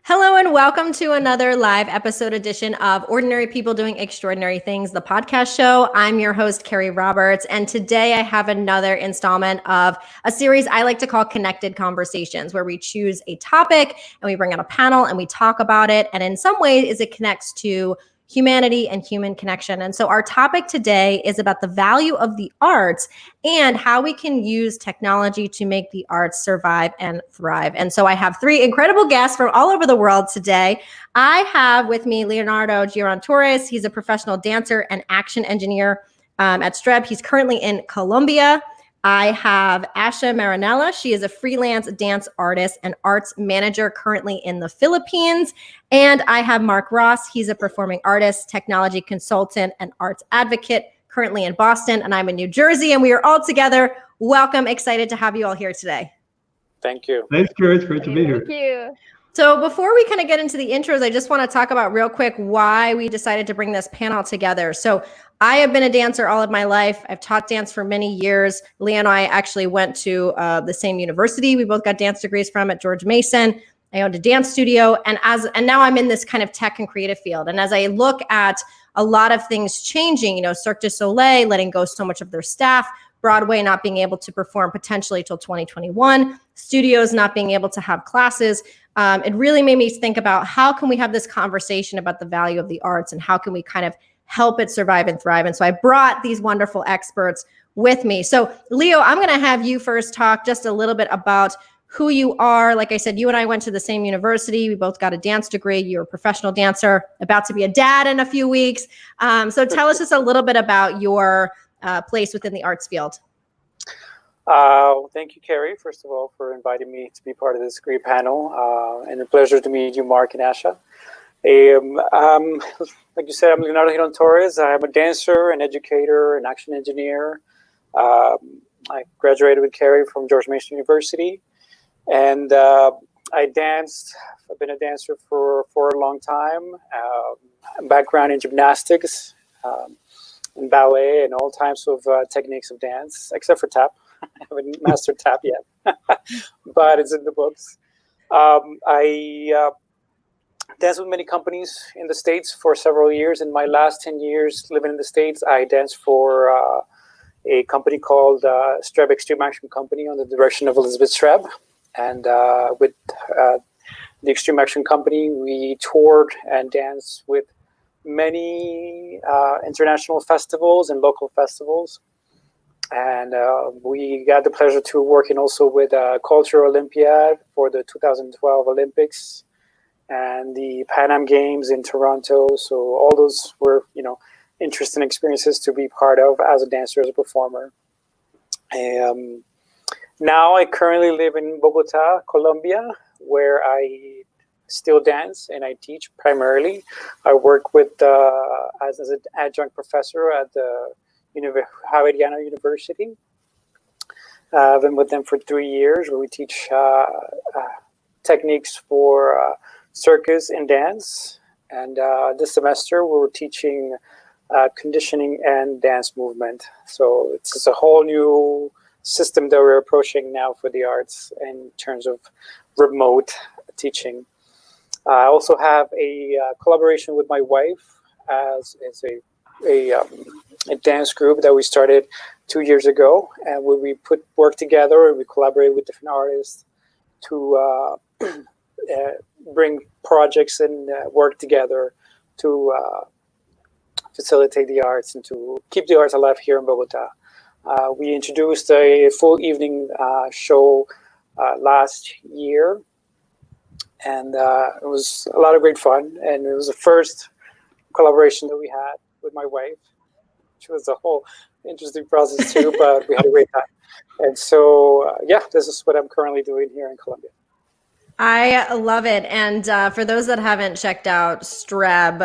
Hello and welcome to another live episode edition of Ordinary People Doing Extraordinary Things, the podcast show. I'm your host, Carrie Roberts, and today I have another installment of a series I like to call Connected Conversations, where we choose a topic and we bring out a panel and we talk about it. And in some ways, it connects to humanity and human connection. And so our topic today is about the value of the arts and how we can use technology to make the arts survive and thrive. And so I have three incredible guests from all over the world today. I have with me Leonardo Giron Torres. He's a professional dancer and action engineer at STREB. He's currently in Colombia. I have Asha Marinella. She is a freelance dance artist and arts manager currently in the Philippines. And I have Mark Ross. He's a performing artist, technology consultant, and arts advocate currently in Boston. And I'm in New Jersey. And we are all together. Welcome. Excited to have you all here today. Thank you. Thanks, Carrie. It's great to be here. Thank you. So before we kind of get into the intros, I just want to talk about real quick why we decided to bring this panel together. So I have been a dancer all of my life. I've taught dance for many years. Leah and I actually went to the same university. We both got dance degrees from at George Mason. I owned a dance studio, and now I'm in this kind of tech and creative field. And as I look at a lot of things changing, Cirque du Soleil letting go so much of their staff, Broadway not being able to perform potentially till 2021, studios not being able to have classes. It really made me think about how can we have this conversation about the value of the arts and how can we kind of help it survive and thrive. And so I brought these wonderful experts with me. So Leo, I'm going to have you first talk just a little bit about who you are. Like I said, you and I went to the same university. We both got a dance degree. You're a professional dancer, about to be a dad in a few weeks. So tell us just a little bit about your place within the arts field. Thank you, Carrie, first of all, for inviting me to be part of this great panel. And a pleasure to meet you, Mark and Asha. Like you said, I'm Leonardo Giron Torres. I'm a dancer, an educator, an action engineer. I graduated with Carrie from George Mason University. And I danced. I've been a dancer for a long time. Background in gymnastics, in ballet, and all types of techniques of dance, except for tap. I haven't mastered tap yet, but it's in the books. I danced with many companies in the States for several years. In my last 10 years living in the States, I danced for a company called STREB Extreme Action Company under the direction of Elizabeth STREB. And with the Extreme Action Company, we toured and danced with many international festivals and local festivals. And we got the pleasure to working also with Culture Olympiad for the 2012 Olympics and the Pan Am Games in Toronto. So all those were, interesting experiences to be part of as a dancer, as a performer. Now I currently live in Bogota, Colombia, where I still dance and I teach primarily. I work with as an adjunct professor at the Javeriana University. I've been with them for 3 years, where we teach techniques for circus and dance. And this semester, we're teaching conditioning and dance movement. So it's a whole new system that we're approaching now for the arts in terms of remote teaching. I also have a collaboration with my wife as a dance group that we started 2 years ago, and where we work together and we collaborate with different artists to bring projects and work together to facilitate the arts and to keep the arts alive here in Bogota. We introduced a full evening show last year, and it was a lot of great fun, and it was the first collaboration that we had with my wife, which was a whole interesting process too, but we had a great time. And so, this is what I'm currently doing here in Colombia. I love it. And for those that haven't checked out STREB,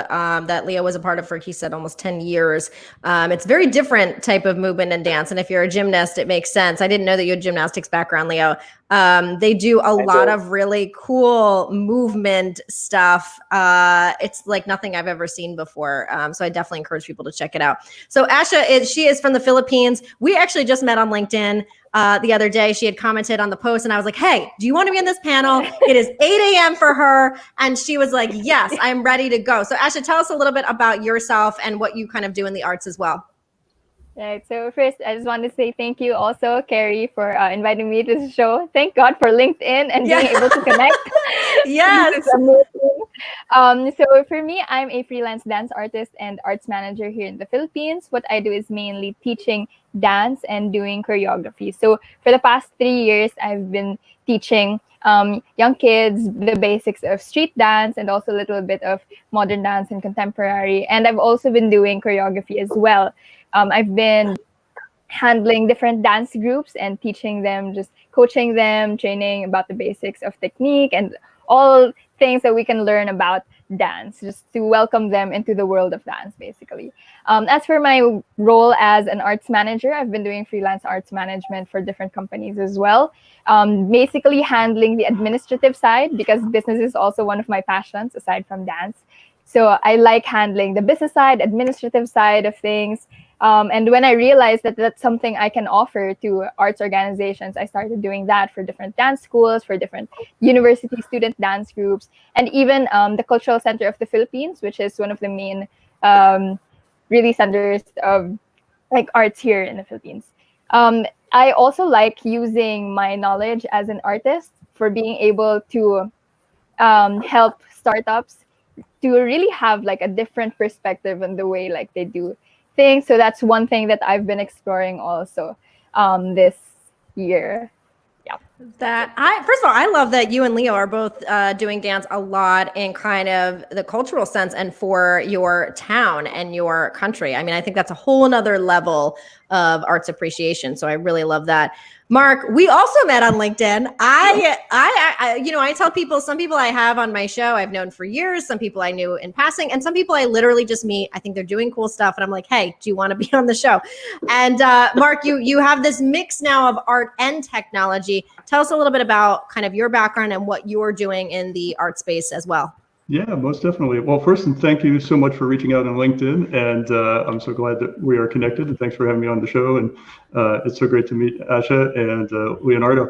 that Leo was a part of for, he said, almost 10 years, it's a very different type of movement and dance. And if you're a gymnast, it makes sense. I didn't know that you had gymnastics background, Leo. They do a lot do. of really cool movement stuff. It's like nothing I've ever seen before. So I definitely encourage people to check it out. So Asha, she is from the Philippines. We actually just met on LinkedIn the other day. She had commented on the post and I was like, hey, do you want to be on this panel? It is 8 a.m. for her. And she was like, yes, I'm ready to go. So Asha, tell us a little bit about yourself and what you kind of do in the arts as well. Right. So first, I just want to say thank you also, Carrie, for inviting me to the show. Thank God for LinkedIn and being able to connect. Yes. This is amazing. So for me, I'm a freelance dance artist and arts manager here in the Philippines. What I do is mainly teaching dance and doing choreography. So for the past 3 years, I've been teaching young kids the basics of street dance and also a little bit of modern dance and contemporary. And I've also been doing choreography as well. I've been handling different dance groups and teaching them, just coaching them, training about the basics of technique and all things that we can learn about dance, just to welcome them into the world of dance, basically. As for my role as an arts manager, I've been doing freelance arts management for different companies as well. Basically handling the administrative side, because business is also one of my passions aside from dance. So I like handling the business side, administrative side of things. And when I realized that that's something I can offer to arts organizations, I started doing that for different dance schools, for different university student dance groups, and even the Cultural Center of the Philippines, which is one of the main really centers of like arts here in the Philippines. I also like using my knowledge as an artist for being able to help startups to really have like a different perspective on the way like they do things. So that's one thing that I've been exploring also this year. Yeah. First of all, I love that you and Leo are both doing dance a lot in kind of the cultural sense and for your town and your country. I mean, I think that's a whole nother level of arts appreciation. So I really love that. Mark, we also met on LinkedIn. I tell people, some people I have on my show I've known for years, some people I knew in passing, and some people I literally just meet. I think they're doing cool stuff, and I'm like, hey, do you want to be on the show? And Mark, you have this mix now of art and technology. Tell us a little bit about kind of your background and what you're doing in the art space as well. Yeah, most definitely. Well, first, and thank you so much for reaching out on LinkedIn. And I'm so glad that we are connected. And thanks for having me on the show. And it's so great to meet Asha and Leonardo.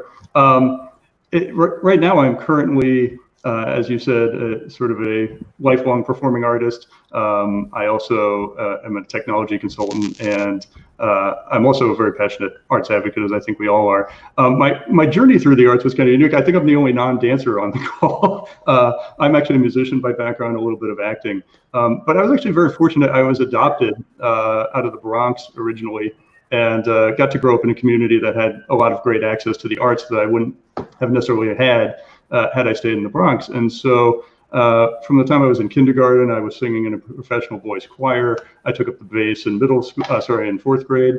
Right now, I'm currently, as you said, sort of a lifelong performing artist. I also am a technology consultant, and I'm also a very passionate arts advocate, as I think we all are. My journey through the arts was kind of unique. I think I'm the only non-dancer on the call. I'm actually a musician by background, a little bit of acting. But I was actually very fortunate. I was adopted out of the Bronx originally, and got to grow up in a community that had a lot of great access to the arts that I wouldn't have necessarily had I stayed in the Bronx. And so from the time I was in kindergarten, I was singing in a professional voice choir. I took up the bass in in fourth grade.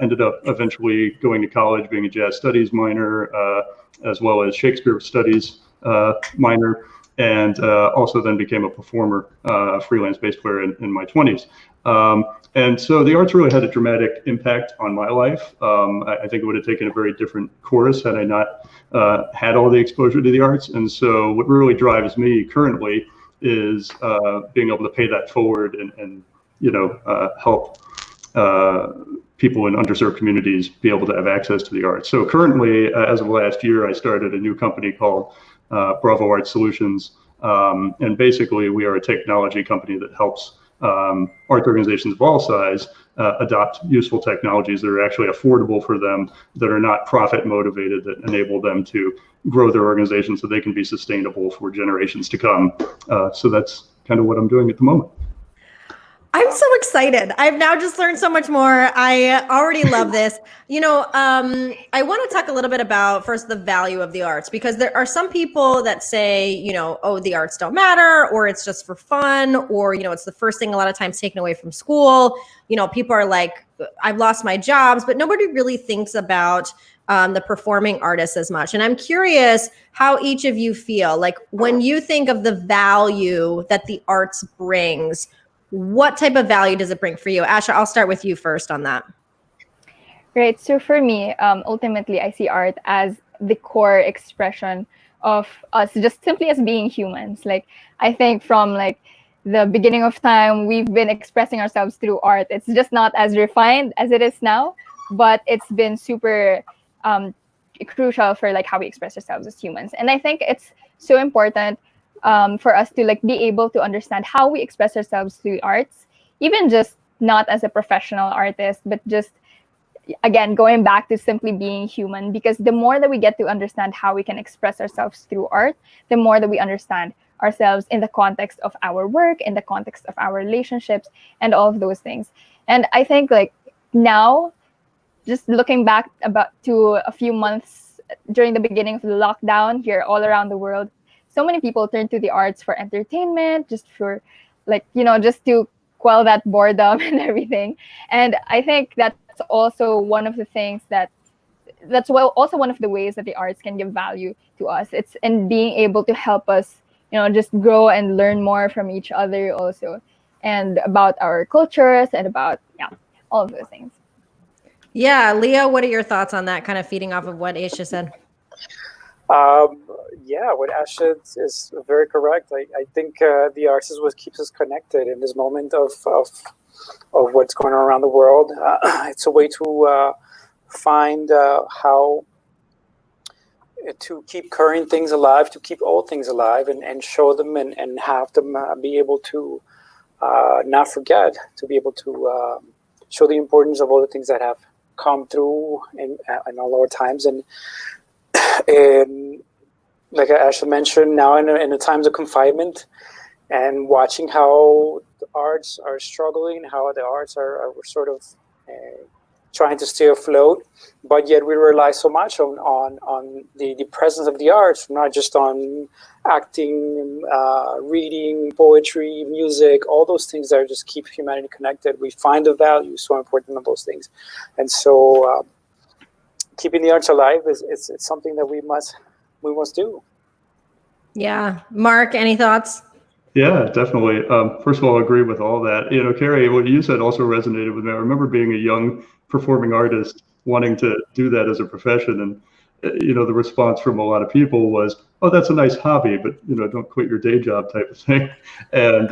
Ended up eventually going to college, being a jazz studies minor, as well as Shakespeare studies minor, and also then became a performer, freelance bass player in my 20s. And so the arts really had a dramatic impact on my life. I think it would have taken a very different course had I not had all the exposure to the arts. And so what really drives me currently is being able to pay that forward and help people in underserved communities be able to have access to the arts. So currently, as of last year, I started a new company called Bravo Art Solutions. And basically, we are a technology company that helps art organizations of all size adopt useful technologies that are actually affordable for them, that are not profit motivated, that enable them to grow their organization so they can be sustainable for generations to come. So that's kind of what I'm doing at the moment. I'm so excited. I've now just learned so much more. I already love this. I want to talk a little bit about first the value of the arts, because there are some people that say, oh, the arts don't matter, or it's just for fun, or, it's the first thing a lot of times taken away from school. People are like, I've lost my jobs, but nobody really thinks about the performing artists as much. And I'm curious how each of you feel like when you think of the value that the arts brings. What type of value does it bring for you? Asha, I'll start with you first on that. Right. So for me, ultimately, I see art as the core expression of us just simply as being humans. Like, I think from like the beginning of time, we've been expressing ourselves through art. It's just not as refined as it is now, but it's been super crucial for like how we express ourselves as humans. And I think it's so important for us to like be able to understand how we express ourselves through arts, even just not as a professional artist, but just again going back to simply being human. Because the more that we get to understand how we can express ourselves through art, the more that we understand ourselves in the context of our work, in the context of our relationships, and all of those things. And I think like now, just looking back about to a few months during the beginning of the lockdown here all around the world, so many people turn to the arts for entertainment, just for like, you know, just to quell that boredom and everything. And I think that's also one of the things that's also one of the ways that the arts can give value to us. It's in being able to help us, you know, just grow and learn more from each other also, and about our cultures and about all of those things. Yeah, Leo, what are your thoughts on that, kind of feeding off of what Asha said? Yeah, what Asha is very correct. I think the arts is what keeps us connected in this moment of what's going on around the world. It's a way to find how to keep current things alive, to keep old things alive, and show them and have them be able to not forget, to be able to show the importance of all the things that have come through in all our times. And like Asha mentioned, now in the times of confinement, and watching how the arts are struggling, how the arts are sort of trying to stay afloat, but yet we rely so much on the presence of the arts, not just on acting, reading, poetry, music, all those things that just keep humanity connected. We find the value so important of those things. And so keeping the arts alive it's something that we must do. Yeah. Mark, any thoughts? Yeah, definitely. First of all, I agree with all that. You know, Carrie, what you said also resonated with me. I remember being a young performing artist wanting to do that as a profession. And, you know, the response from a lot of people was, oh, that's a nice hobby, but, you know, don't quit your day job type of thing. And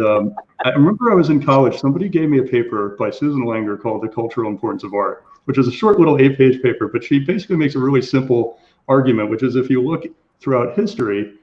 I remember I was in college, somebody gave me a paper by Susan Langer called The Cultural Importance of Art, which is a short little 8-page paper, but she basically makes a really simple argument, which is if you look throughout history,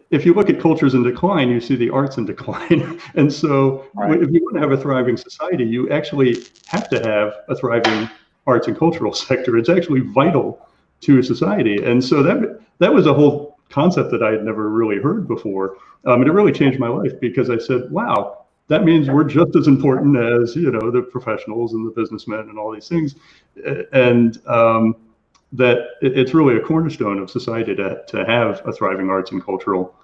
if you look at cultures in decline, you see the arts in decline. And so if you want to have a thriving society, you actually have to have a thriving arts and cultural sector. It's actually vital to society. And so that was a whole concept that I had never really heard before. And it really changed my life, because I said, wow, that means we're just as important as, you know, the professionals and the businessmen and all these things. And that it's really a cornerstone of society to have a thriving arts and cultural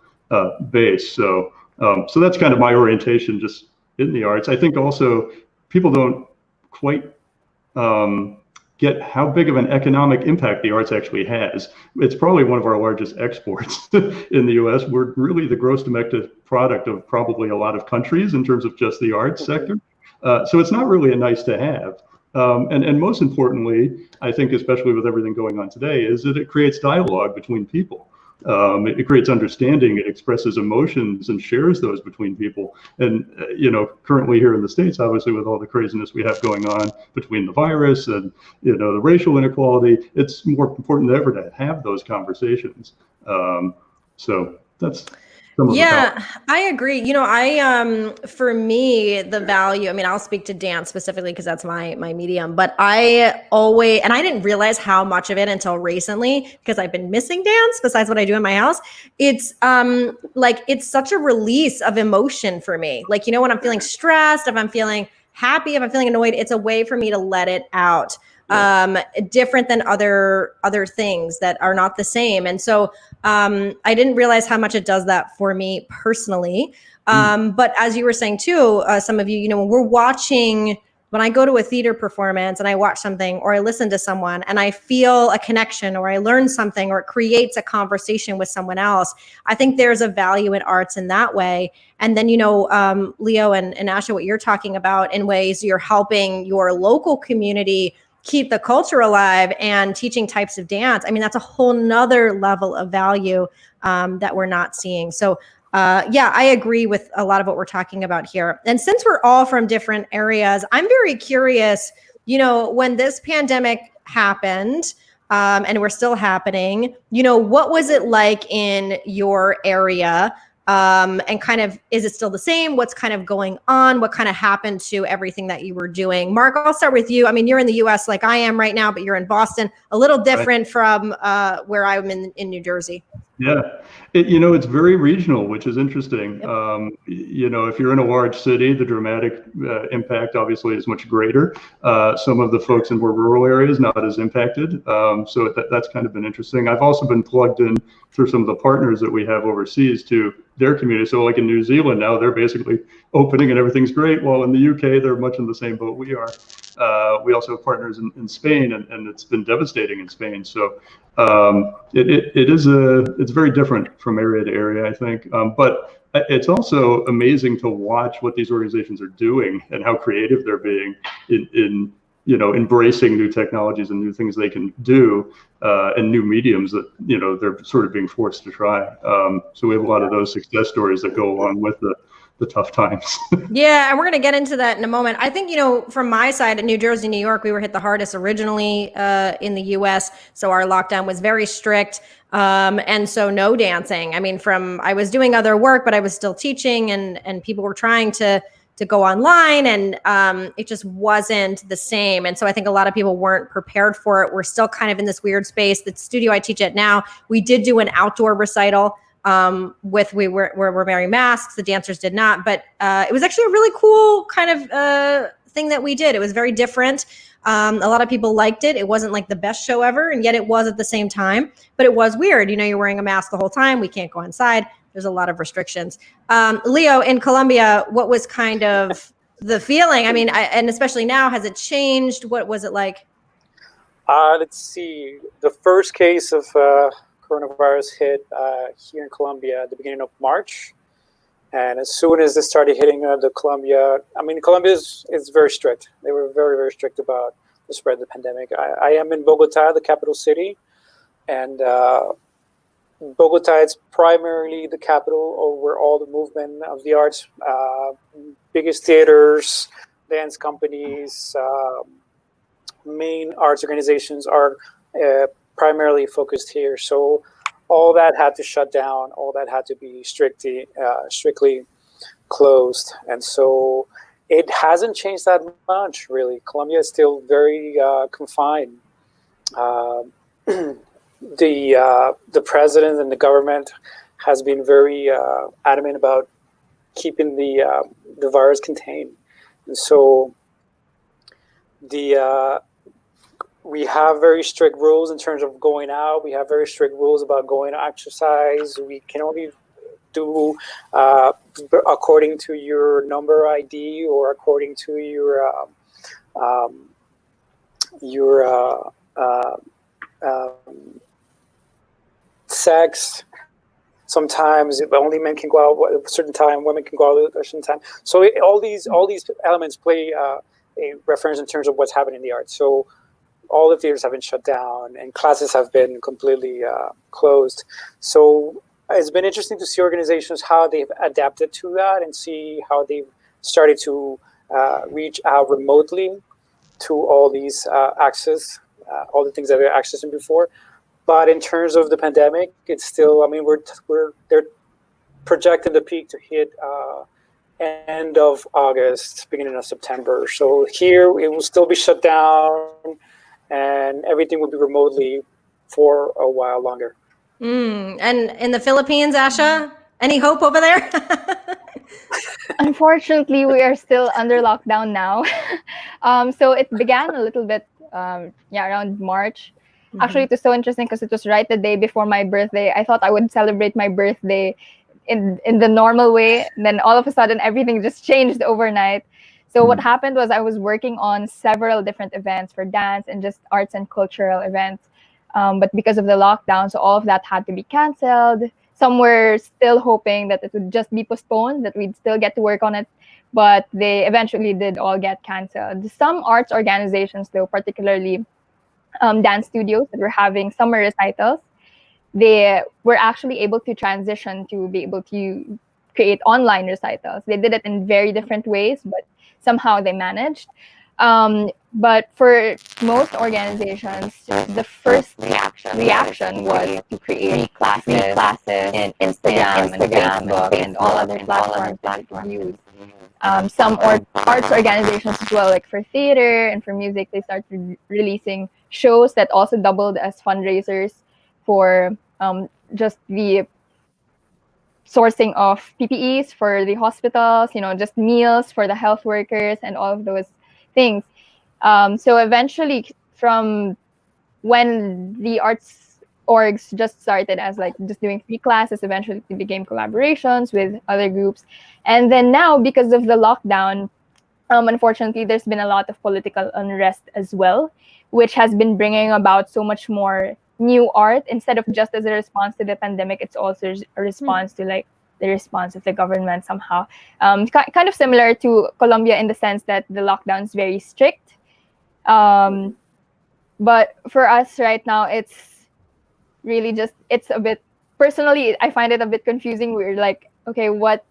base. So that's kind of my orientation just in the arts. I think also people don't quite get how big of an economic impact the arts actually has. It's probably one of our largest exports in the US. We're really the gross domestic product of probably a lot of countries in terms of just the arts sector. So it's not really a nice to have. And most importantly, I think, especially with everything going on today, is that it creates dialogue between people. It creates understanding, it expresses emotions and shares those between people. And, you know, currently here in the States, obviously with all the craziness we have going on between the virus and, you know, the racial inequality, it's more important than ever to have those conversations. So that's Yeah, I agree. You know, for me, the value, I mean, I'll speak to dance specifically because that's my medium, but and I didn't realize how much of it until recently, because I've been missing dance besides what I do in my house. It's like, it's such a release of emotion for me. Like, you know, when I'm feeling stressed, if I'm feeling happy, if I'm feeling annoyed, it's a way for me to let it out. Different than other things that are not the same. And so I didn't realize how much it does that for me personally. But as you were saying too, some of you, you know, when I go to a theater performance and I watch something or I listen to someone and I feel a connection or I learn something or it creates a conversation with someone else, I think there's a value in arts in that way. And then, you know, Leo and Asha, what you're talking about in ways you're helping your local community keep the culture alive and teaching types of dance, I mean, that's a whole nother level of value that we're not seeing. So yeah, I agree with a lot of what we're talking about here. And since we're all from different areas, I'm very curious, you know, when this pandemic happened, and we're still happening, you know, what was it like in your area? And kind of, is it still the same? What's kind of going on? What kind of happened to everything that you were doing? Mark, I'll start with you. I mean, you're in the US like I am right now, but you're in Boston, a little different from where I'm in New Jersey. Yeah, you know, it's very regional, which is interesting. You know, if you're in a large city, the dramatic impact obviously is much greater. Some of the folks in more rural areas not as impacted. So that's kind of been interesting. I've also been plugged in through some of the partners that we have overseas to their community. So like in New Zealand now, they're basically opening and everything's great. While in the UK, they're much in the same boat we are. We also have partners in Spain, and it's been devastating in Spain. So it's very different from area to area, I think. But it's also amazing to watch what these organizations are doing and how creative they're being in you know, embracing new technologies and new things they can do, and new mediums that, you know, they're sort of being forced to try. So we have a lot of those success stories that go along with the tough times. Yeah, and we're going to get into that in a moment. I think, you know, from my side in New Jersey, New York, we were hit the hardest originally in the US. So our lockdown was very strict. And so no dancing. I mean, I was doing other work, but I was still teaching, and people were trying to go online, and it just wasn't the same. And so I think a lot of people weren't prepared for it. We're still kind of in this weird space. The studio I teach at now, we did do an outdoor recital we were wearing masks. The dancers did not, but it was actually a really cool kind of thing that we did. It was very different. A lot of people liked it. It wasn't like the best show ever, and yet it was at the same time. But it was weird. You know, you're wearing a mask the whole time. We can't go inside. There's a lot of restrictions. Leo, in Colombia, what was kind of the feeling? I mean, and especially now, has it changed? What was it like? Let's see. The first case of coronavirus hit here in Colombia at the beginning of March. And as soon as this started hitting Colombia is very strict. They were very, very strict about the spread of the pandemic. I am in Bogota, the capital city. And Bogota is primarily the capital where all the movement of the arts, biggest theaters, dance companies, main arts organizations are primarily focused here. So all that had to shut down, all that had to be strictly closed. And so it hasn't changed that much, really. Colombia is still very confined. The president and the government has been very adamant about keeping the virus contained. And so we have very strict rules in terms of going out. We have very strict rules about going to exercise. We can only do according to your number ID or according to your sex. Sometimes only men can go out at a certain time, women can go out at a certain time. So all these elements play a reference in terms of what's happening in the arts. So all the theaters have been shut down and classes have been completely closed. So it's been interesting to see organizations, how they've adapted to that and see how they've started to reach out remotely to all these access, all the things that they're accessing before. But in terms of the pandemic, it's still, I mean, they're projecting the peak to hit end of August, beginning of September. So here it will still be shut down and everything will be remotely for a while longer. And in the Philippines, Asha, any hope over there? Unfortunately, we are still under lockdown now. So it began a little bit, around March. Mm-hmm. Actually, it was so interesting because it was right the day before my birthday. I thought I would celebrate my birthday in the normal way. And then all of a sudden, everything just changed overnight. So what happened was I was working on several different events for dance and just arts and cultural events. But because of the lockdown, so all of that had to be canceled. Some were still hoping that it would just be postponed, that we'd still get to work on it. but they eventually did all get canceled. Some arts organizations, though, particularly dance studios that were having summer recitals, they were actually able to transition to be able to create online recitals. They did it in very different ways, but somehow they managed. But for most organizations, the first reaction was to create free classes in Instagram and Facebook and all other platforms that you could use. Some arts organizations as well, like for theater and for music, they started releasing shows that also doubled as fundraisers for just the sourcing of PPEs for the hospitals, just meals for the health workers and all of those things. So eventually, from when the arts orgs just started as like just doing free classes, eventually it became collaborations with other groups. And then now, because of the lockdown, unfortunately, there's been a lot of political unrest as well, which has been bringing about so much more new art. Instead of just as a response to the pandemic, it's also a response to like the response of the government somehow. Kind of similar to Colombia in the sense that the lockdown is very strict. But for us right now, it's really just, it's a bit, personally, I find it a bit confusing. We're like, okay, what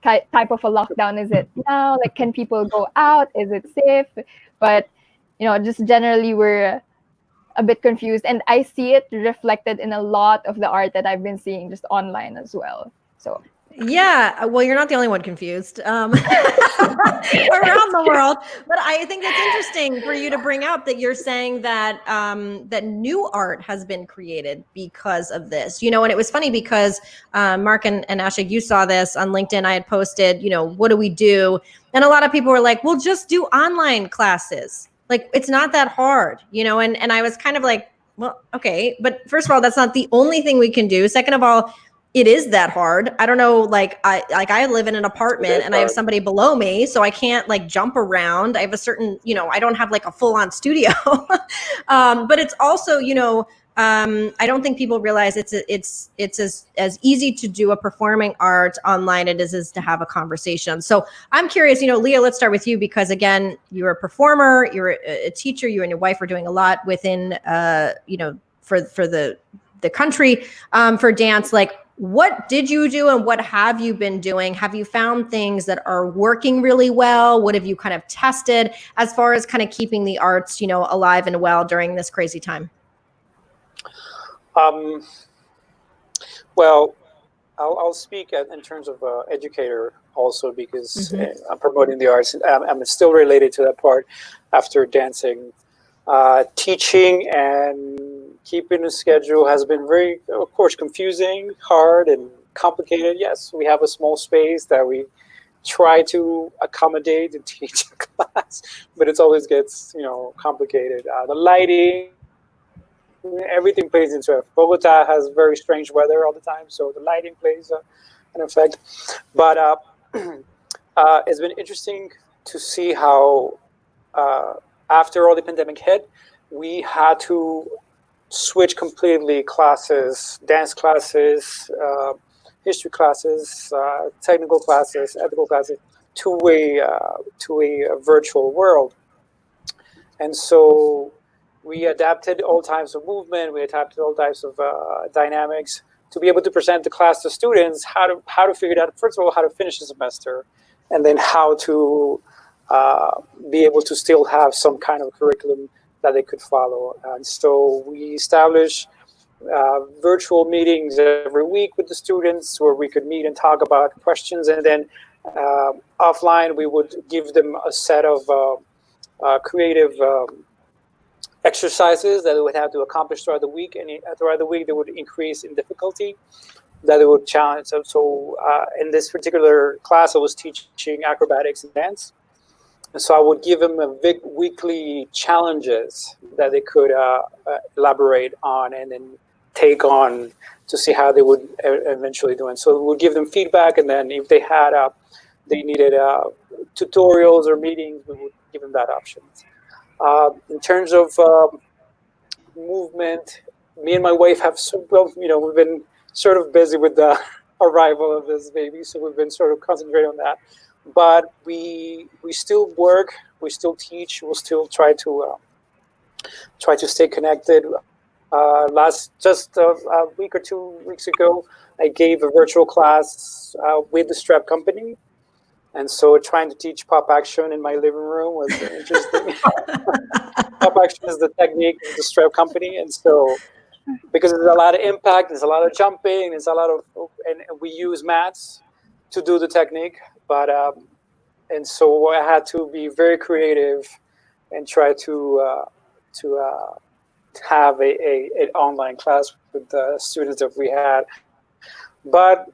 type of a lockdown is it now? Like, can people go out? Is it safe? But, just generally we're a bit confused. And I see it reflected in a lot of the art that I've been seeing just online as well. So yeah, well, you're not the only one confused around the world. But I think it's interesting for you to bring up that you're saying that that new art has been created because of this. And it was funny because Mark and Asha, you saw this on LinkedIn. I had posted, what do we do? And a lot of people were like, well, just do online classes. Like, it's not that hard, and I was kind of like, well, okay. But first of all, that's not the only thing we can do. Second of all, it is that hard. I don't know. I live in an apartment and I have somebody below me, so I can't like jump around. I have a certain, I don't have like a full on studio, but it's also, I don't think people realize it's as easy to do a performing art online as it is to have a conversation. So I'm curious, Leah, let's start with you because again, you're a performer, you're a teacher, you and your wife are doing a lot within, for the country, for dance. Like, what did you do and what have you been doing? Have you found things that are working really well? What have you kind of tested as far as kind of keeping the arts, alive and well during this crazy time? Well, I'll speak in terms of educator also because I'm promoting the arts. I'm still related to that part after dancing. Teaching and keeping a schedule has been very, of course, confusing, hard, and complicated. Yes, we have a small space that we try to accommodate and teach a class, but it always gets, complicated. The lighting, everything plays into it. Bogota has very strange weather all the time, so the lighting plays an effect. But it's been interesting to see how after all the pandemic hit, we had to switch completely classes, dance classes, history classes, technical classes, ethical classes, to a virtual world. And so we adapted all types of movement, we adapted all types of dynamics to be able to present the class to students how to figure it out, first of all, how to finish the semester, and then how to be able to still have some kind of curriculum that they could follow. And so we established virtual meetings every week with the students where we could meet and talk about questions. And then offline, we would give them a set of creative exercises that they would have to accomplish throughout the week. And throughout the week, they would increase in difficulty, that they would challenge. So in this particular class, I was teaching acrobatics and dance. And so I would give them a big weekly challenges that they could elaborate on and then take on to see how they would eventually do it. So we'll give them feedback, and then if they had they needed tutorials or meetings, we would give them that option. In terms of movement, me and my wife have we've been sort of busy with the arrival of this baby, so we've been sort of concentrating on that. but we still work, we still teach, we'll still try to stay connected. Just a week or 2 weeks ago, I gave a virtual class with the STREB company, and so trying to teach pop action in my living room was interesting. Pop action is the technique of the STREB company, and so because there's a lot of impact, there's a lot of jumping, there's a lot of, and we use mats to do the technique, but and so I had to be very creative and try to have an online class with the students that we had. But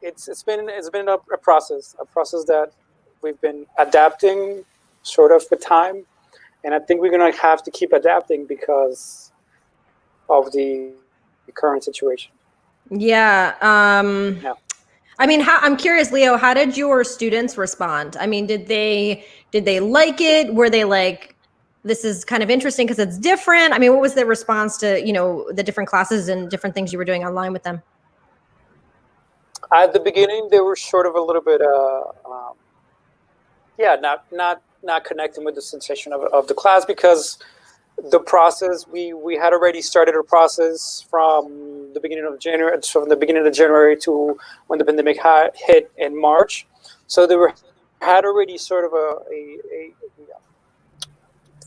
it's been a process that we've been adapting sort of with time, and I think we're gonna have to keep adapting because of the current situation. Yeah. Yeah. I mean, I'm curious, Leo, how did your students respond? I mean, did they like it? Were they like, this is kind of interesting because it's different? I mean, what was their response to, you know, the different classes and different things you were doing online with them? At the beginning, they were sort of a little bit, not connecting with the sensation of the class, because the process, we had already started a process from the beginning of January, to when the pandemic hit in March. So they had already sort of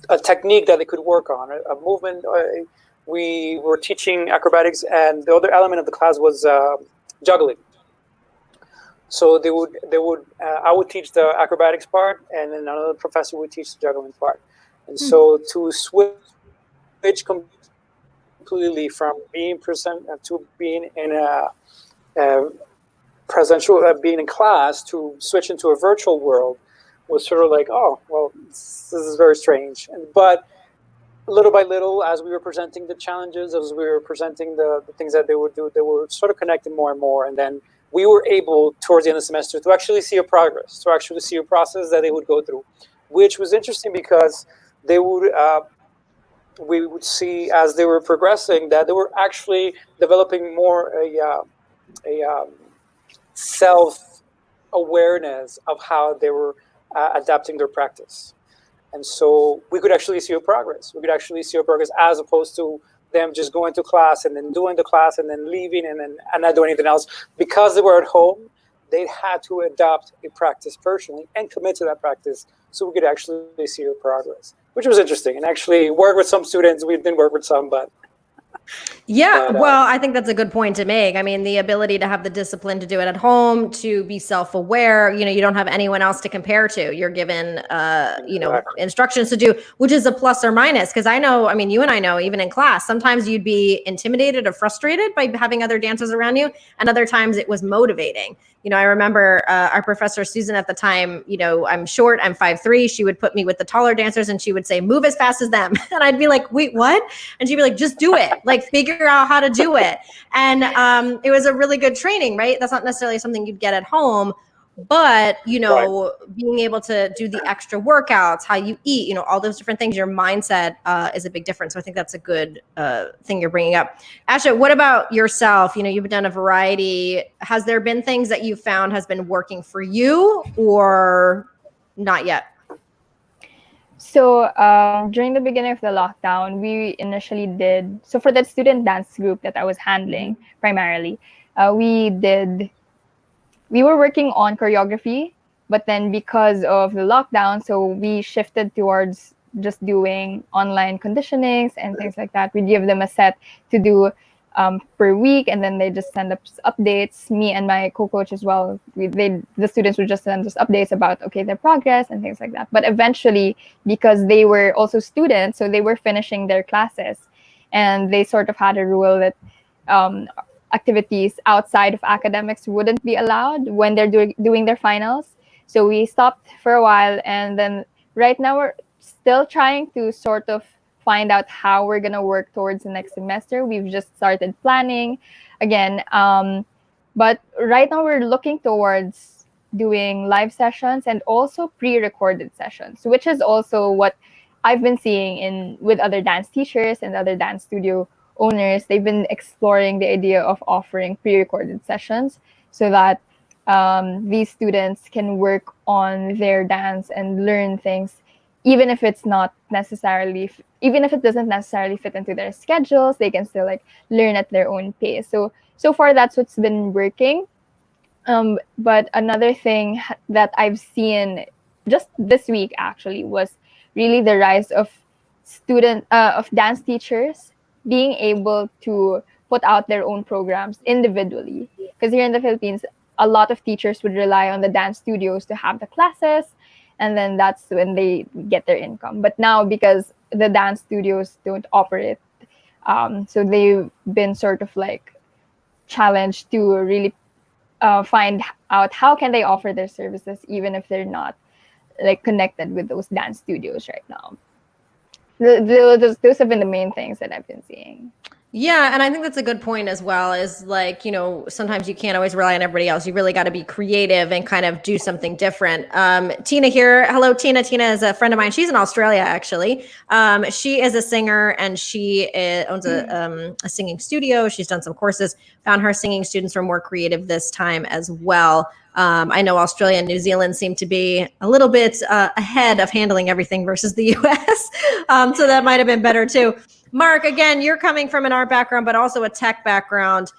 a technique that they could work on, a movement. We were teaching acrobatics, and the other element of the class was juggling. So I would teach the acrobatics part, and then another professor would teach the juggling part. And so to switch completely from being present to being in a presential, being in class, to switch into a virtual world was sort of like, oh, well, this is very strange. But little by little, as we were presenting the challenges, as we were presenting the things that they would do, they were sort of connecting more and more. And then we were able, towards the end of the semester, to actually see a progress, to actually see a process that they would go through, which was interesting because they would, we would see as they were progressing that they were actually developing more a self-awareness of how they were adapting their practice. And so we could actually see a progress. We could actually see a progress as opposed to them just going to class and then doing the class and then leaving and not doing anything else. Because they were at home, they had to adopt a practice personally and commit to that practice so we could actually see a progress, which was interesting. And actually work with some students. We didn't work with some, but yeah, well, I think that's a good point to make. I mean, the ability to have the discipline to do it at home, to be self-aware, you know, you don't have anyone else to compare to. You're given, you know, instructions to do, which is a plus or minus. Because I know, I mean, you and I know, even in class, sometimes you'd be intimidated or frustrated by having other dancers around you. And other times it was motivating. You know, I remember our professor, Susan, at the time, you know, I'm short, I'm 5'3". She would put me with the taller dancers and she would say, move as fast as them. And I'd be like, wait, what? And she'd be like, just do it. Like, figure out how to do it. And it was a really good training, right? That's not necessarily something you'd get at home, but, you know, being able to do the extra workouts, how you eat, you know, all those different things, your mindset is a big difference. So I think that's a good thing you're bringing up. Asha, what about yourself? You know, you've done a variety. Has there been things that you found has been working for you or not yet? So during the beginning of the lockdown, we initially did, so for the student dance group that I was handling primarily, we were working on choreography, but then because of the lockdown, so we shifted towards just doing online conditionings and things like that. We give them a set to do per week, and then they just send us updates. Me and my co-coach as well. The students would just send us updates about their progress and things like that. But eventually, because they were also students, so they were finishing their classes, and they sort of had a rule that activities outside of academics wouldn't be allowed when they're doing their finals. So we stopped for a while, and then right now we're still trying to sort of find out how we're going to work towards the next semester. We've just started planning again. But right now we're looking towards doing live sessions and also pre-recorded sessions, which is also what I've been seeing with other dance teachers and other dance studio owners. They've been exploring the idea of offering pre-recorded sessions so that these students can work on their dance and learn things, even if it doesn't necessarily fit into their schedules. They can still like learn at their own pace. So far that's what's been working. But another thing that I've seen just this week actually was really the rise of of dance teachers being able to put out their own programs individually. Because here in the Philippines, a lot of teachers would rely on the dance studios to have the classes, and then that's when they get their income. But now, because the dance studios don't operate, so they've been sort of like challenged to really find out how can they offer their services even if they're not like connected with those dance studios right now. Those have been the main things that I've been seeing. Yeah, and I think that's a good point as well, is like, sometimes you can't always rely on everybody else. You really got to be creative and kind of do something different. Tina here. Hello, Tina. Tina is a friend of mine. She's in Australia, actually. She is a singer, and she owns a singing studio. She's done some courses, found her singing students were more creative this time as well. I know Australia and New Zealand seem to be a little bit ahead of handling everything versus the US. So that might have been better too. Mark, again, you're coming from an art background, but also a tech background.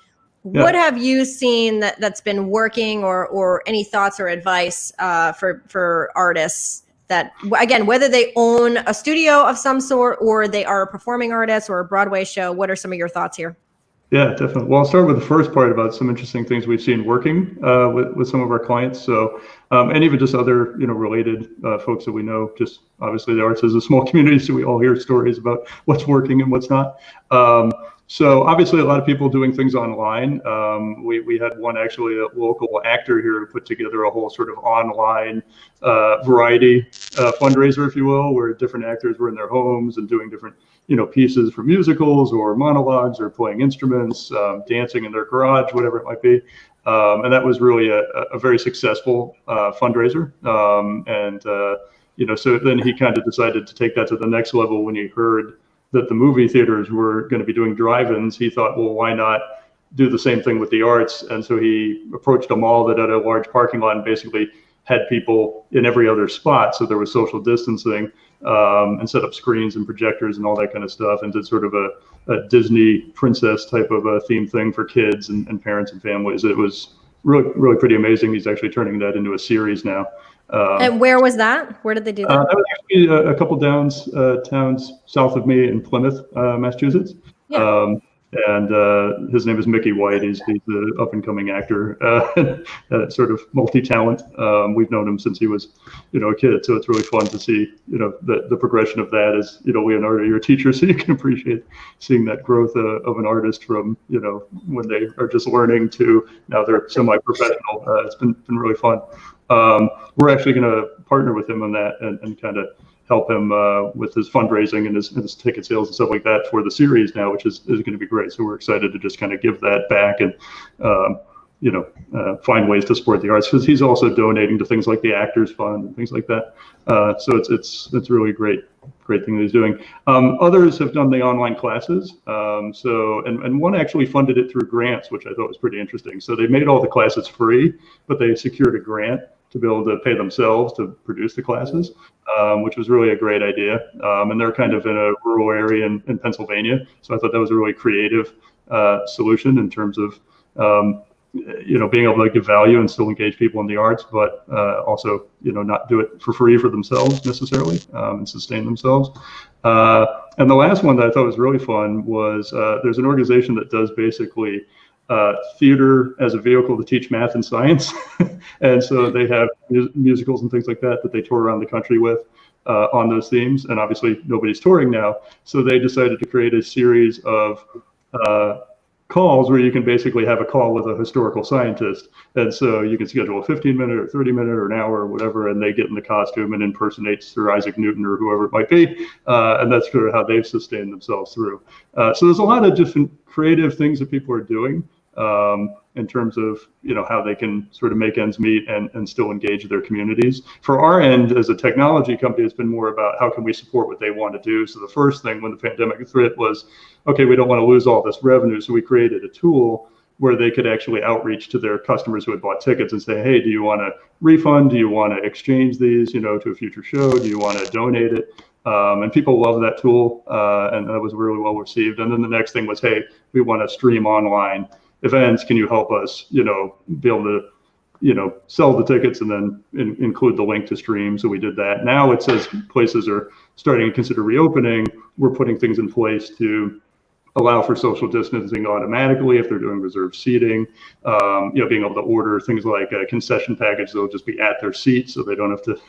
Yeah. What have you seen that's been working, or any thoughts or advice for artists that, again, whether they own a studio of some sort or they are a performing artist or a Broadway show? What are some of your thoughts here? Yeah, definitely. Well, I'll start with the first part about some interesting things we've seen working with some of our clients. So, and even just other, related folks that we know. Just obviously, the arts is a small community, so we all hear stories about what's working and what's not. So obviously, a lot of people doing things online. We had one, actually, a local actor here who put together a whole sort of online variety fundraiser, if you will, where different actors were in their homes and doing different pieces for musicals or monologues or playing instruments, dancing in their garage, whatever it might be. And that was really a very successful fundraiser. So then he kind of decided to take that to the next level when he heard that the movie theaters were going to be doing drive-ins. He thought, well, why not do the same thing with the arts? And so he approached a mall that had a large parking lot and basically had people in every other spot. So there was social distancing, and set up screens and projectors and all that kind of stuff, and did sort of a Disney princess type of a theme thing for kids and parents and families. It was really, really pretty amazing. He's actually turning that into a series now. And where was that? Where did they do that? That was actually a couple towns south of me in Plymouth, Massachusetts. Yeah. And his name is Mickey White. He's the up-and-coming actor, sort of multi-talent. We've known him since he was, a kid. So it's really fun to see, the progression of that. As Leonardo, you're a teacher, so you can appreciate seeing that growth of an artist from, when they are just learning to now they're semi-professional. It's been really fun. We're actually going to partner with him on that and kind of help him with his fundraising and his ticket sales and stuff like that for the series now, which is going to be great. So we're excited to just kind of give that back and, find ways to support the arts, because he's also donating to things like the Actors Fund and things like that. So it's really great thing that he's doing. Others have done the online classes. And one actually funded it through grants, which I thought was pretty interesting. So they made all the classes free, but they secured a grant to be able to pay themselves to produce the classes, which was really a great idea. And they're kind of in a rural area in Pennsylvania. So I thought that was a really creative solution in terms of, being able to give value and still engage people in the arts, but also, not do it for free for themselves necessarily, and sustain themselves. And the last one that I thought was really fun was there's an organization that does basically theater as a vehicle to teach math and science. And so they have musicals and things like that they tour around the country with on those themes. And obviously nobody's touring now. So they decided to create a series of calls where you can basically have a call with a historical scientist. And so you can schedule a 15-minute or 30-minute or an hour or whatever, and they get in the costume and impersonate Sir Isaac Newton or whoever it might be. And that's sort of how they've sustained themselves through. So there's a lot of different creative things that people are doing in terms of, how they can sort of make ends meet and still engage their communities. For our end, as a technology company, it's been more about how can we support what they want to do. So the first thing when the pandemic hit was, okay, we don't want to lose all this revenue. So we created a tool where they could actually outreach to their customers who had bought tickets and say, hey, do you want to refund? Do you want to exchange these, to a future show? Do you want to donate it? And people love that tool, and that was really well received. And then the next thing was, hey, we want to stream online events. Can you help us, be able to, sell the tickets and then include the link to stream? So we did that. Now it says places are starting to consider reopening. We're putting things in place to allow for social distancing automatically if they're doing reserved seating, being able to order things like a concession package. They'll just be at their seat, so they don't have to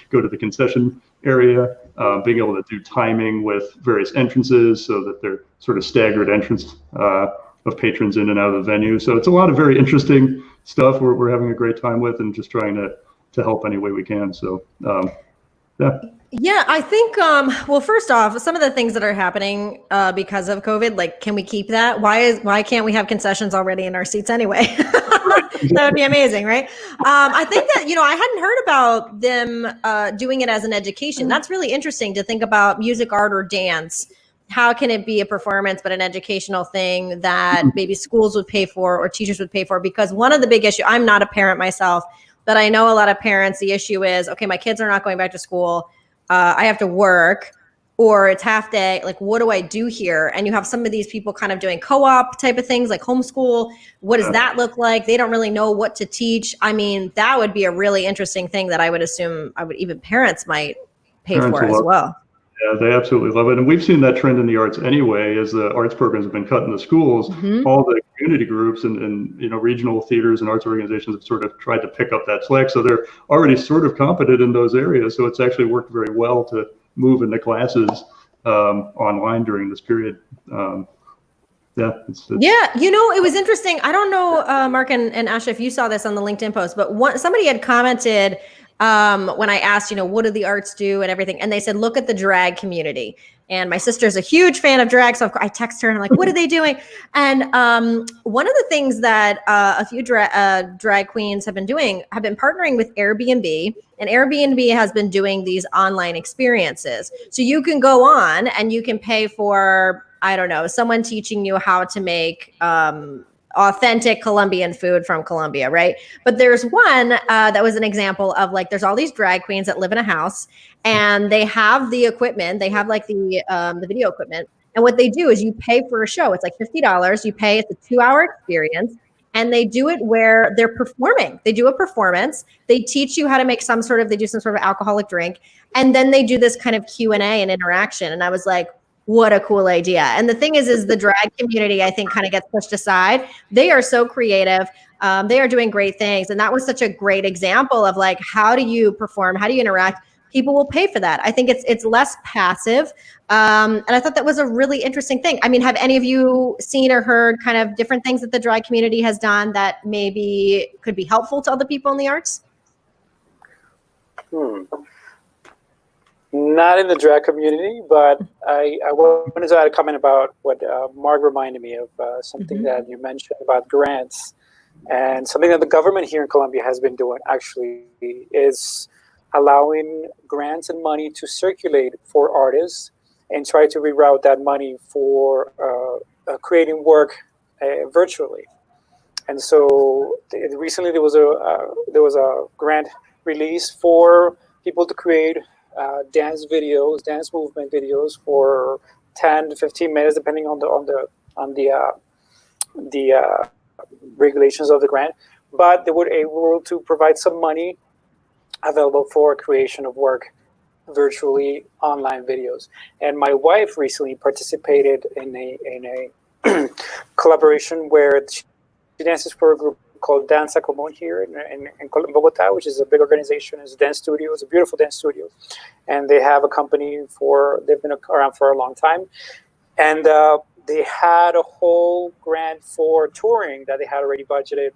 go to the concession area. Being able to do timing with various entrances so that they're sort of staggered entrance of patrons in and out of the venue. So it's a lot of very interesting stuff we're having a great time with, and just trying to help any way we can. So yeah. Yeah, I think, well, first off, some of the things that are happening because of COVID, like, can we keep that? Why can't we have concessions already in our seats anyway? That would be amazing, right? I think that, I hadn't heard about them doing it as an education. That's really interesting to think about music, art, or dance. How can it be a performance, but an educational thing that maybe schools would pay for or teachers would pay for? Because one of the big issues, I'm not a parent myself, but I know a lot of parents, the issue is, okay, my kids are not going back to school. I have to work, or it's half day. Like, what do I do here? And you have some of these people kind of doing co-op type of things, like homeschool. What does that look like? They don't really know what to teach. I mean, that would be a really interesting thing that I would assume even parents might pay for as well. Yeah, they absolutely love it. And we've seen that trend in the arts anyway, as the arts programs have been cut in the schools. All the community groups and regional theaters and arts organizations have sort of tried to pick up that slack. So they're already sort of competent in those areas. So it's actually worked very well to move into classes online during this period. Yeah, it was interesting. I don't know, Mark and Asha, if you saw this on the LinkedIn post, but somebody had commented when I asked, what do the arts do and everything? And they said, look at the drag community. And my sister's a huge fan of drag. So I text her and I'm like, what are they doing? And one of the things that a few drag queens have been partnering with Airbnb. And Airbnb has been doing these online experiences. So you can go on and you can pay for, I don't know, someone teaching you how to make authentic Colombian food from Colombia, right? But there's one that was an example of, like, there's all these drag queens that live in a house and they have the equipment, they have like the video equipment. And what they do is you pay for a show. It's like $50. You pay, it's a 2-hour experience. And they do it where they're performing. They do a performance. They teach you how to make they do some sort of alcoholic drink. And then they do this kind of Q&A and interaction. And I was like, what a cool idea. And the thing is the drag community, I think, kind of gets pushed aside. They are so creative. They are doing great things. And that was such a great example of, like, how do you perform? How do you interact? People will pay for that. I think it's less passive. And I thought that was a really interesting thing. I mean, have any of you seen or heard kind of different things that the drag community has done that maybe could be helpful to other people in the arts? Not in the drag community, but I wanted to add a comment about what Mark reminded me of, something that you mentioned about grants. And something that the government here in Colombia has been doing, actually, is allowing grants and money to circulate for artists and try to reroute that money for creating work virtually. And so recently there was a grant release for people to create dance movement videos for 10 to 15 minutes, depending on the regulations of the grant. But they were able to provide some money available for creation of work virtually, online videos. And my wife recently participated in a collaboration where she dances for a group called Danza Común here in Bogota, which is a big organization. It's a dance studio. It's a beautiful dance studio. And they have a company they've been around for a long time. And they had a whole grant for touring that they had already budgeted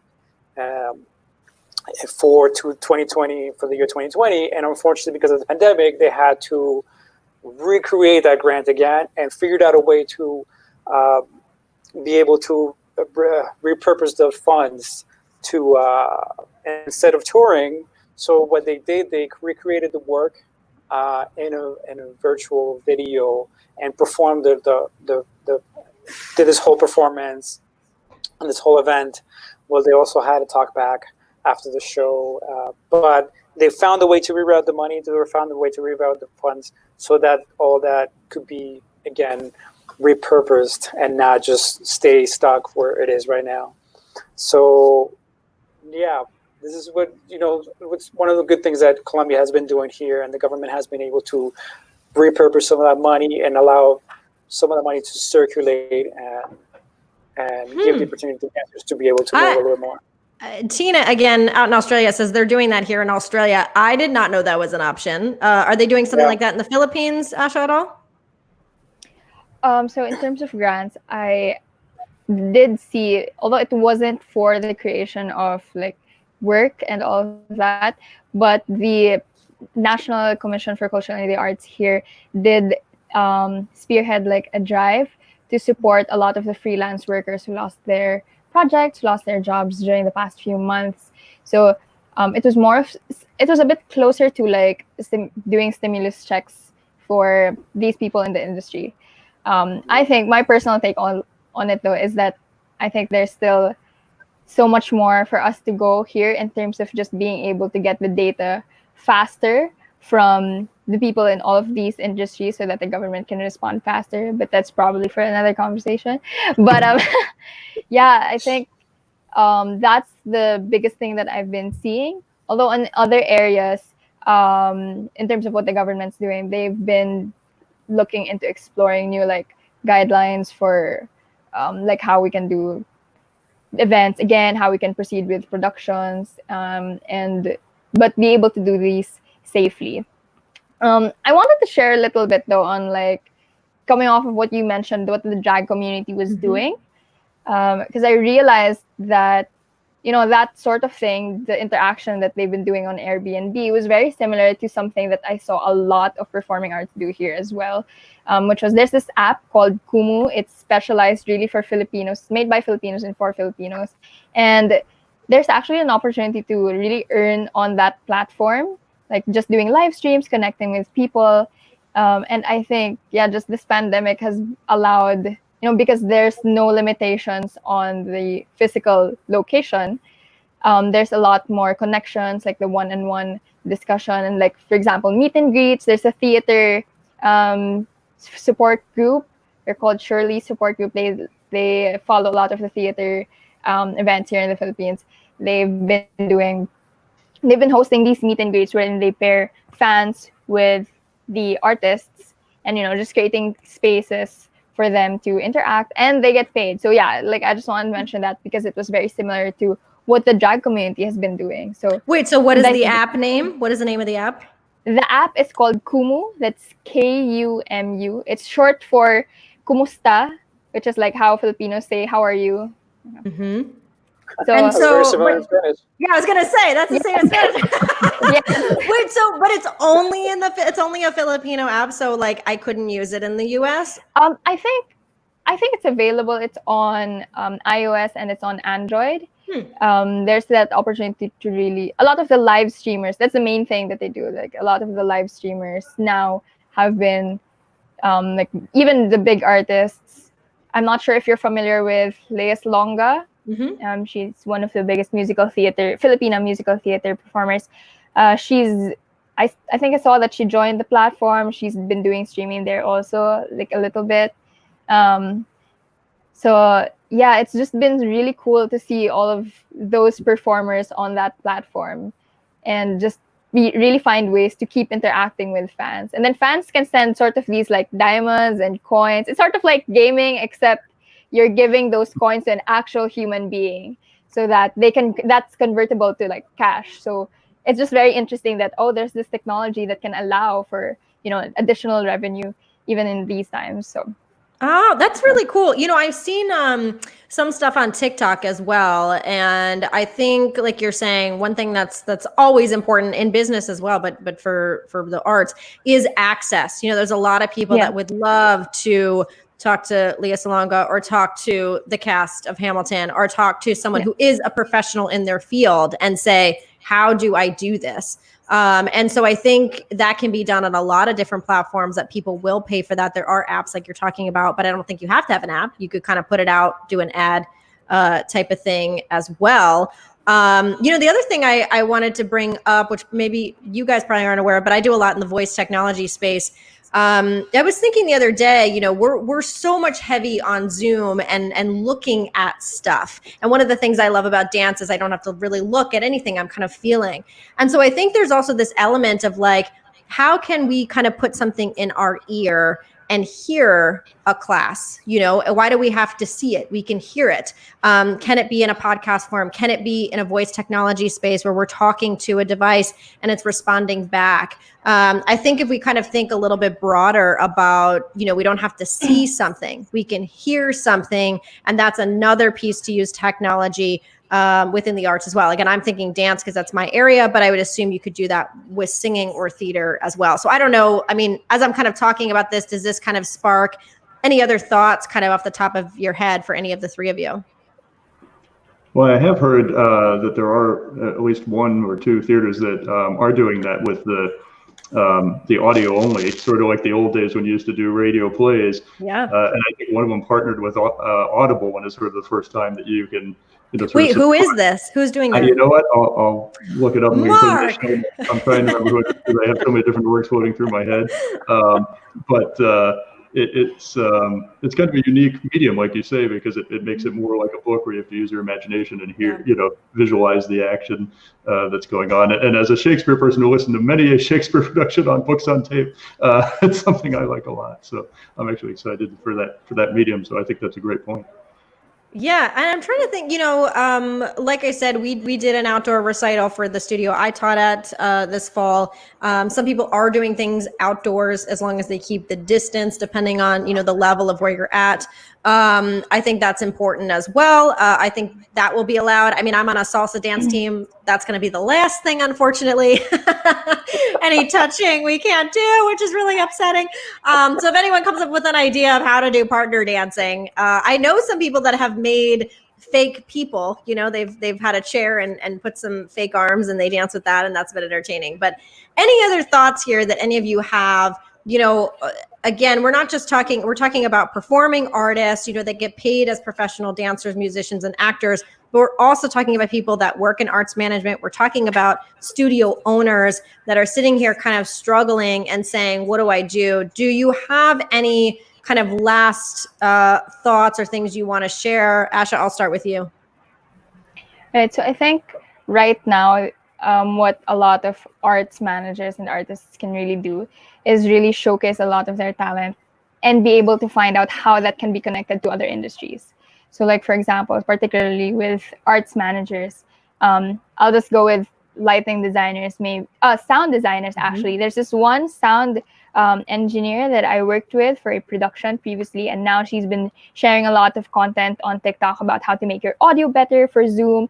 for the year 2020. And unfortunately, because of the pandemic, they had to recreate that grant again and figured out a way to be able to repurpose those funds to instead of touring. So what they did, they recreated the work in a virtual video and performed did this whole performance on this whole event. Well, they also had a talk back after the show, but they found a way to reroute the money. They found a way to reroute the funds so that all that could be, again, repurposed and not just stay stuck where it is right now. So, yeah, this is what, what's one of the good things that Colombia has been doing here, and the government has been able to repurpose some of that money and allow some of the money to circulate and give the opportunity to dancers to be able to know a little bit more. Tina, again, out in Australia, says they're doing that here in Australia. I did not know that was an option. Are they doing something like that in the Philippines, Asha, at all? So in terms of grants, I did see, although it wasn't for the creation of like work and all of that, but the National Commission for Culture and the Arts here did spearhead like a drive to support a lot of the freelance workers who lost their projects, lost their jobs during the past few months. So it was a bit closer to like doing stimulus checks for these people in the industry. I think my personal take on it though is that I think there's still so much more for us to go here in terms of just being able to get the data faster from the people in all of these industries so that the government can respond faster. But that's probably for another conversation. But yeah, I think that's the biggest thing that I've been seeing. Although in other areas, in terms of what the government's doing, they've been looking into exploring new like guidelines for like how we can do events again, how we can proceed with productions, but be able to do these safely. I wanted to share a little bit though on like coming off of what you mentioned, what the drag community was doing, because I realized that that sort of thing, the interaction that they've been doing on Airbnb was very similar to something that I saw a lot of performing arts do here as well, which was there's this app called Kumu. It's specialized really for Filipinos, made by Filipinos and for Filipinos. And there's actually an opportunity to really earn on that platform, like just doing live streams, connecting with people. And I think, just this pandemic has allowed, because there's no limitations on the physical location, there's a lot more connections, like the one-on-one discussion. And like, for example, meet and greets. There's a theater support group. They're called Shirley Support Group. They follow a lot of the theater events here in the Philippines. They've been hosting these meet and greets wherein they pair fans with the artists and, just creating spaces for them to interact, and they get paid. So yeah, like I just wanted to mention that because it was very similar to what the drag community has been doing. So wait, so what is the app name? What is the name of the app? The app is called Kumu. That's Kumu. It's short for Kumusta, which is like how Filipinos say "How are you?" Mm-hmm. So very similar in Spanish. Yeah, I was gonna say that's the same as Spanish. Wait, so but it's only a Filipino app, so like I couldn't use it in the US? I think it's available. It's on iOS and it's on Android. There's that opportunity to really, a lot of the live streamers, that's the main thing that they do. Like a lot of the live streamers now have been like even the big artists. I'm not sure if you're familiar with Leas Longa. Mm-hmm. She's one of the biggest Filipino musical theater performers. I think I saw that she joined the platform. She's been doing streaming there also, like a little bit. So yeah, it's just been really cool to see all of those performers on that platform and just really find ways to keep interacting with fans. And then fans can send sort of these like diamonds and coins. It's sort of like gaming, except you're giving those coins to an actual human being so that that's convertible to like cash. So it's just very interesting that, there's this technology that can allow for, additional revenue even in these times. So. Oh, that's really cool. I've seen some stuff on TikTok as well. And I think like you're saying, one thing that's always important in business as well, but for the arts is access. There's a lot of people that would love to talk to Leah Salonga or talk to the cast of Hamilton or talk to someone who is a professional in their field and say, how do I do this? And so I think that can be done on a lot of different platforms that people will pay for that. There are apps like you're talking about, but I don't think you have to have an app. You could kind of put it out, do an ad, type of thing as well. The other thing I wanted to bring up, which maybe you guys probably aren't aware of, but I do a lot in the voice technology space. I was thinking the other day, we're so much heavy on Zoom and looking at stuff. And one of the things I love about dance is I don't have to really look at anything. I'm kind of feeling. And so I think there's also this element of like, how can we kind of put something in our ear and hear a class? Why do we have to see it? We can hear it. Can it be in a podcast form? Can it be in a voice technology space where we're talking to a device and it's responding back? I think if we kind of think a little bit broader about, we don't have to see something, we can hear something. And that's another piece to use technology within the arts as well. Again, I'm thinking dance because that's my area, but I would assume you could do that with singing or theater as well. So I don't know. I mean, as I'm kind of talking about this, does this kind of spark any other thoughts kind of off the top of your head for any of the three of you? Well, I have heard that there are at least one or two theaters that are doing that with the audio only, sort of like the old days when you used to do radio plays. Yeah. And I think one of them partnered with Audible, and it's sort of the first time that you can. Wait, who is this? Who's doing that? You know what? I'll look it up. Mark! I'm trying to remember who it is because I have so many different words floating through my head. But it's kind of a unique medium, like you say, because it makes it more like a book where you have to use your imagination and hear, visualize the action that's going on. And as a Shakespeare person who listened to many a Shakespeare production on books on tape, it's something I like a lot. So I'm actually excited for that medium. So I think that's a great point. Yeah, and I'm trying to think, like I said, we did an outdoor recital for the studio I taught at this fall. Some people are doing things outdoors as long as they keep the distance, depending on, the level of where you're at. I think that's important as well. I think that will be allowed. I mean, I'm on a salsa dance team. That's going to be the last thing, unfortunately. Any touching we can't do, which is really upsetting. So if anyone comes up with an idea of how to do partner dancing, I know some people that have made fake people, they've had a chair and put some fake arms and they dance with that, and that's been entertaining. But any other thoughts here that any of you have? Again, we're talking about performing artists, that get paid as professional dancers, musicians, and actors. But we're also talking about people that work in arts management. We're talking about studio owners that are sitting here kind of struggling and saying, what do I do? Do you have any kind of last thoughts or things you want to share? Asha, I'll start with you. Right. So I think right now, what a lot of arts managers and artists can really do is really showcase a lot of their talent and be able to find out how that can be connected to other industries. So like, for example, particularly with arts managers, I'll just go with lighting designers, maybe sound designers, actually. There's this one sound engineer that I worked with for a production previously, and now she's been sharing a lot of content on TikTok about how to make your audio better for Zoom.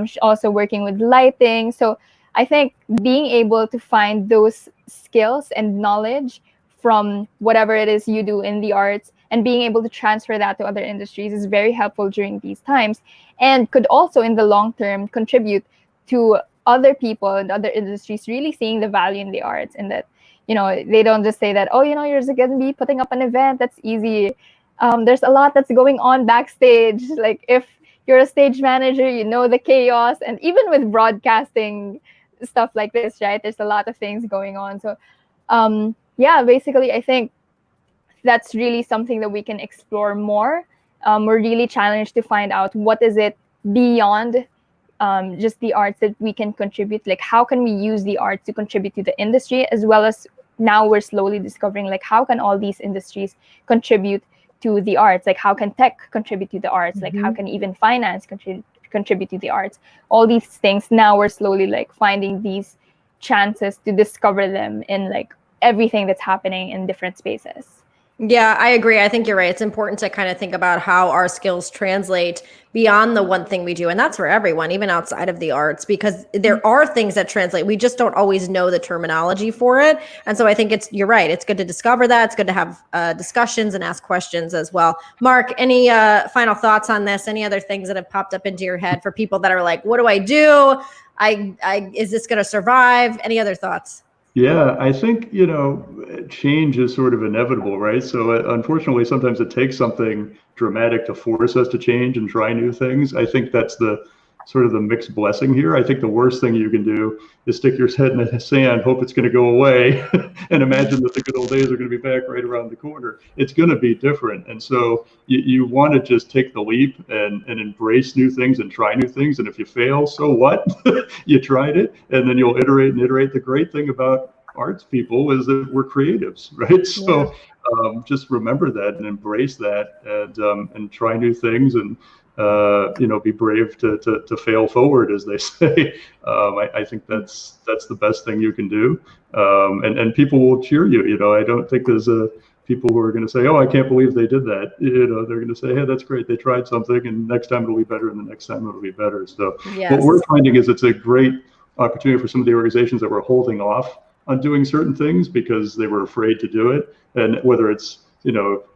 She's also working with lighting. So I think being able to find those skills and knowledge from whatever it is you do in the arts and being able to transfer that to other industries is very helpful during these times, and could also in the long term contribute to other people and other industries really seeing the value in the arts, and that, they don't just say that, you're just going to be putting up an event, that's easy. There's a lot that's going on backstage. Like if you're a stage manager, the chaos, and even with broadcasting stuff like this, right? There's a lot of things going on. So, basically, I think that's really something that we can explore more. We're really challenged to find out what is it beyond just the arts that we can contribute. Like, how can we use the arts to contribute to the industry, as well as now we're slowly discovering, like, how can all these industries contribute to the arts? Like, how can tech contribute to the arts? Like, how can even finance contribute to the arts? All these things, now we're slowly like finding these chances to discover them in like everything that's happening in different spaces. Yeah, I agree. I think you're right. It's important to kind of think about how our skills translate beyond the one thing we do. And that's for everyone, even outside of the arts, because there are things that translate. We just don't always know the terminology for it. And so I think you're right. It's good to discover that. It's good to have discussions and ask questions as well. Mark, any final thoughts on this? Any other things that have popped up into your head for people that are like, what do I do? Is this going to survive? Any other thoughts? Yeah, I think, change is sort of inevitable, right? So unfortunately, sometimes it takes something dramatic to force us to change and try new things. I think that's the sort of the mixed blessing here. I think the worst thing you can do is stick your head in the sand, hope it's going to go away, and imagine that the good old days are going to be back right around the corner. It's going to be different. And so you want to just take the leap and embrace new things and try new things. And if you fail, so what? You tried it, and then you'll iterate and iterate. The great thing about arts people is that we're creatives, right? So just remember that and embrace that, and try new things, and be brave to fail forward, as they say. I think that's the best thing you can do, and people will cheer you. I don't think there's people who are going to say, "Oh, I can't believe they did that." They're going to say, "Hey, that's great. They tried something, and next time it'll be better, and the next time it'll be better." So what we're finding is it's a great opportunity for some of the organizations that were holding off on doing certain things because they were afraid to do it, and whether it's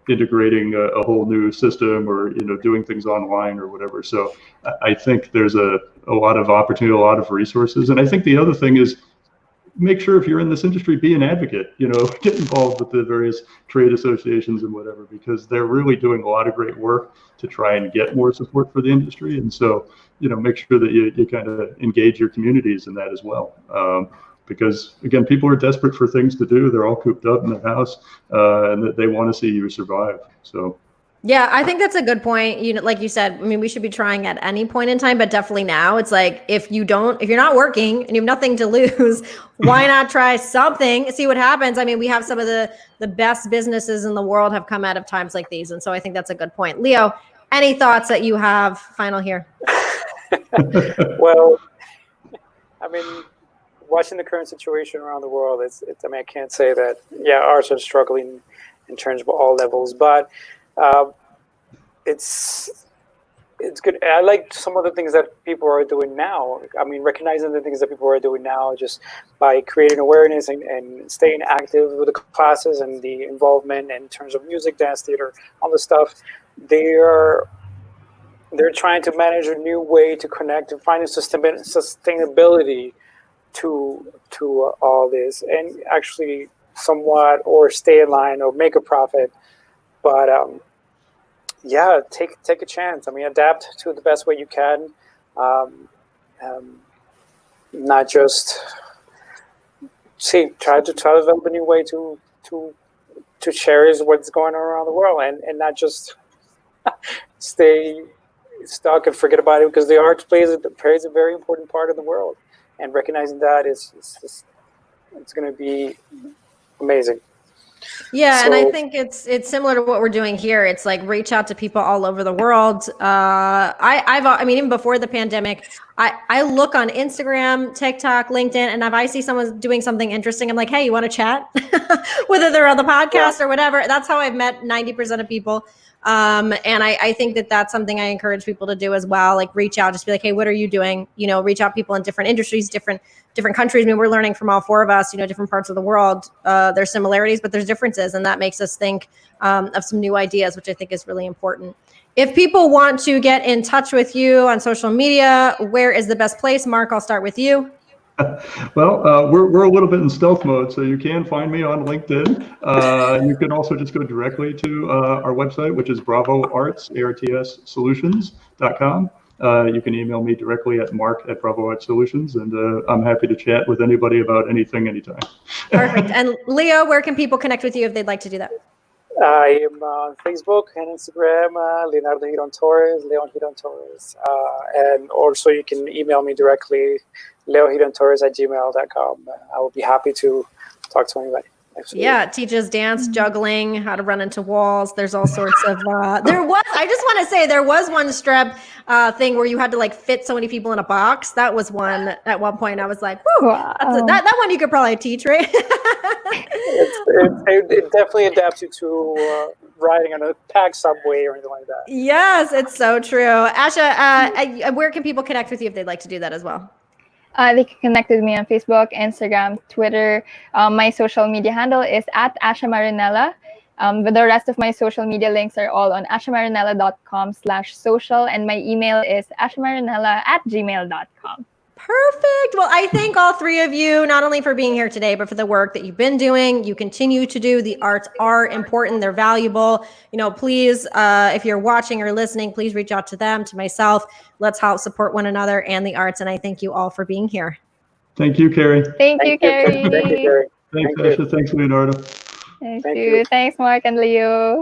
integrating a whole new system or doing things online or whatever. So I think there's a lot of opportunity, a lot of resources, and I think the other thing is make sure if you're in this industry, be an advocate. Get involved with the various trade associations and whatever, because they're really doing a lot of great work to try and get more support for the industry. And so make sure that you kind of engage your communities in that as well. Because again, people are desperate for things to do. They're all cooped up in their house, and they want to see you survive. So, yeah, I think that's a good point. Like you said, I mean, we should be trying at any point in time, but definitely now. It's like if you're not working and you have nothing to lose, why not try something? See what happens. I mean, we have some of the best businesses in the world have come out of times like these, and so I think that's a good point. Leo, any thoughts that you have? Final here. Well, I mean, watching the current situation around the world, I mean, I can't say that, arts are struggling in terms of all levels, but it's good. I like some of the things that people are doing now. I mean, recognizing the things that people are doing now just by creating awareness and staying active with the classes and the involvement in terms of music, dance, theater, all the stuff. They're trying to manage a new way to connect and find a sustainability to all this, and actually somewhat or stay in line or make a profit. But take a chance. I mean, adapt to the best way you can. Not just try to develop a new way to cherish what's going on around the world, and not just stay stuck and forget about it, because the arts plays a very important part of the world. And recognizing that it's going to be amazing. Yeah, and I think it's similar to what we're doing here. It's like reach out to people all over the world. I mean, even before the pandemic, I look on Instagram, TikTok, LinkedIn, and if I see someone doing something interesting, I'm like, hey, you want to chat? Whether they're on the podcast or whatever. That's how I've met 90% of people. And I think that's something I encourage people to do as well. Like reach out, just be like, hey, what are you doing? Reach out people in different industries, different countries. I mean, we're learning from all four of us, different parts of the world. There's similarities, but there's differences. And that makes us think of some new ideas, which I think is really important. If people want to get in touch with you on social media, where is the best place? Mark, I'll start with you. Well, we're a little bit in stealth mode, so you can find me on LinkedIn. You can also just go directly to our website, which is bravoartssolutions.com. You can email me directly at mark@bravoartssolutions, and I'm happy to chat with anybody about anything, anytime. Perfect. And Leo, where can people connect with you if they'd like to do that? I am on Facebook and Instagram, Leonardo Giron Torres, Leon Giron Torres. And also you can email me directly, leogirontorres@gmail.com. I will be happy to talk to anybody. Absolutely. Yeah, it teaches dance, juggling, how to run into walls. There's all sorts of, I just want to say there was one STREB thing where you had to like fit so many people in a box. That was one at one point. I was like, whew, Wow. that one you could probably teach, right? It definitely adapts you to riding on a packed subway or anything like that. Yes, it's so true. Asha, where can people connect with you if they'd like to do that as well? They can connect with me on Facebook, Instagram, Twitter. My social media handle is @Asha Marinella. But the rest of my social media links are all on ashamarinella.com/social, and my email is ashamarinella@gmail.com. Perfect. Well, I thank all three of you, not only for being here today, but for the work that you've been doing. You continue to do. The arts are important. They're valuable. Please, if you're watching or listening, please reach out to them, to myself. Let's help support one another and the arts. And I thank you all for being here. Thank you, Carrie. Thank you, Carrie. Thank you, Carrie. Thanks, Thank you. Asha. Thanks, Leonardo. Thank you. Thanks, Mark and Leo.